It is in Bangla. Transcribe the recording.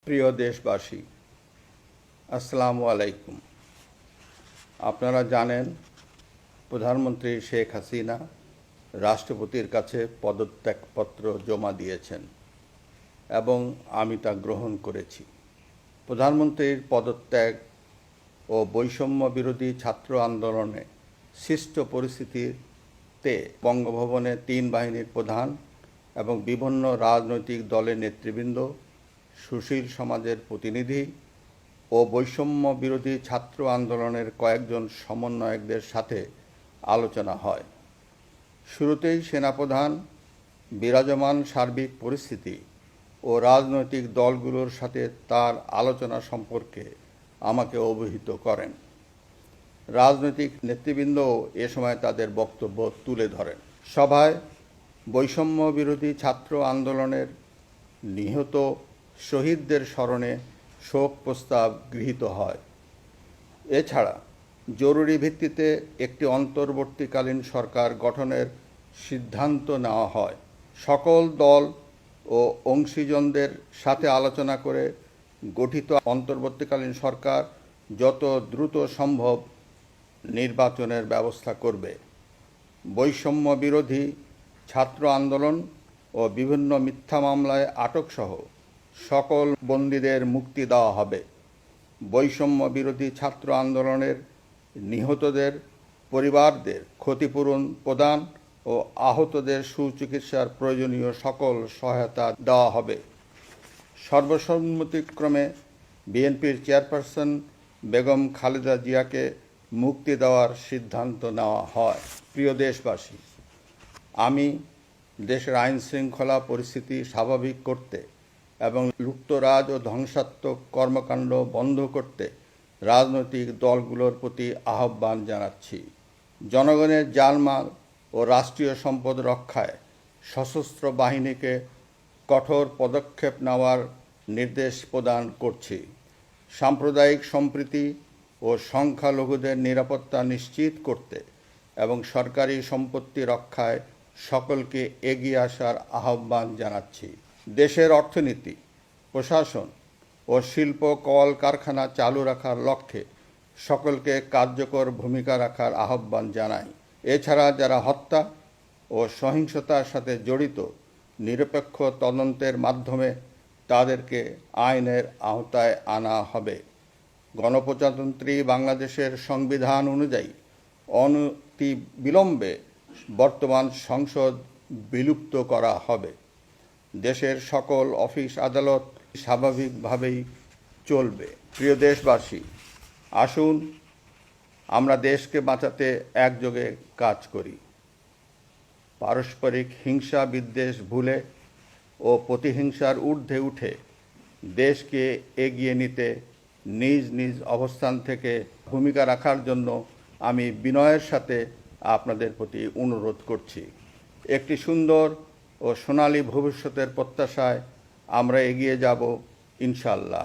প্রিয় দেশবাসী, আসসালামু আলাইকুম। আপনারা জানেন প্রধানমন্ত্রী শেখ হাসিনা রাষ্ট্রপতির কাছে পদত্যাগপত্র জমা দিয়েছেন এবং আমি তা গ্রহণ করেছি। প্রধানমন্ত্রীর পদত্যাগ ও বৈষম্য বিরোধী ছাত্র আন্দোলনে সৃষ্ট পরিস্থিতিতে বঙ্গভবনে ৩ বাহিনীর প্রধান এবং বিভিন্ন রাজনৈতিক দলের নেতৃবৃন্দ, সুশীল সমাজের প্রতিনিধি ও বৈষম্য বিরোধী ছাত্র আন্দোলনের কয়েকজন সমন্বয়কদের সাথে আলোচনা হয়। শুরুতেই সেনাপ্রধান বিরাজমান সার্বিক পরিস্থিতি ও রাজনৈতিক দলগুলোর সাথে তার আলোচনা সম্পর্কে আমাকে অবহিত করেন। রাজনৈতিক নেতৃবৃন্দও এ সময় তাদের বক্তব্য তুলে ধরেন। সভায় বৈষম্য বিরোধী ছাত্র আন্দোলনের নিহত শহীদদের স্মরণে শোক প্রস্তাব গৃহীত হয়। এছাড়া জরুরি ভিত্তিতে একটি অন্তর্বর্তীকালীন সরকার গঠনের সিদ্ধান্ত নেওয়া হয়। সকল দল ও অংশীজনদের সাথে আলোচনা করে গঠিত অন্তর্বর্তীকালীন সরকার যত দ্রুত সম্ভব নির্বাচনের ব্যবস্থা করবে। বৈষম্য বিরোধী ছাত্র আন্দোলন ও বিভিন্ন মিথ্যা মামলায় আটকসহ সকল বন্দীদের মুক্তি দেওয়া হবে। বৈষম্য বিরোধী ছাত্র আন্দোলনের নিহতদের পরিবারদের ক্ষতিপূরণ প্রদান ও আহতদের সুচিকিৎসার প্রয়োজনীয় সকল সহায়তা দেওয়া হবে। সর্বসম্মতিক্রমে বিএনপির চেয়ারপারসন বেগম খালেদা জিয়াকে মুক্তি দেওয়ার সিদ্ধান্ত নেওয়া হয়। প্রিয় দেশবাসী, আমি দেশের আইনশৃঙ্খলা পরিস্থিতি স্বাভাবিক করতে এবং লুটতরাজ ও ধ্বংসাত্মক কর্মকাণ্ড বন্ধ করতে রাজনৈতিক দলগুলোর প্রতি আহ্বান জানাচ্ছি। জনগণের জানমাল ও রাষ্ট্রীয় সম্পদ রক্ষায় সশস্ত্র বাহিনীকে কঠোর পদক্ষেপ নেওয়ার নির্দেশ প্রদান করছি। সাম্প্রদায়িক সম্প্রীতি ও সংখ্যালঘুদের নিরাপত্তা নিশ্চিত করতে এবং সরকারি সম্পত্তি রক্ষায় সকলকে এগিয়ে আসার আহ্বান জানাচ্ছি। দেশের অর্থনীতি, প্রশাসন ও শিল্প কলকারখানা চালু রাখার লক্ষ্যে সকলকে কার্যকর ভূমিকা রাখার আহ্বান জানাই। এছাড়া যারা হত্যা ও সহিংসতার সাথে জড়িত, নিরপেক্ষ তদন্তের মাধ্যমে তাদেরকে আইনের আওতায় আনা হবে। গণপ্রজাতন্ত্রী বাংলাদেশের সংবিধান অনুযায়ী অনতিবিলম্বে বর্তমান সংসদ বিলুপ্ত করা হবে। দেশের সকল অফিস আদালত স্বাভাবিকভাবেই চলবে। প্রিয় দেশবাসী, আসুন আমরা দেশকে বাঁচাতে একযোগে কাজ করি। পারস্পরিক হিংসা বিদ্বেষ ভুলে ও প্রতিহিংসার ঊর্ধ্বে উঠে দেশকে এগিয়ে নিতে নিজ নিজ অবস্থান থেকে ভূমিকা রাখার জন্য আমি বিনয়ের সাথে আপনাদের প্রতি অনুরোধ করছি। একটি সুন্দর ও সোনালী ভবিষ্যতের প্রত্যাশায় আমরা এগিয়ে যাব ইনশাআল্লাহ।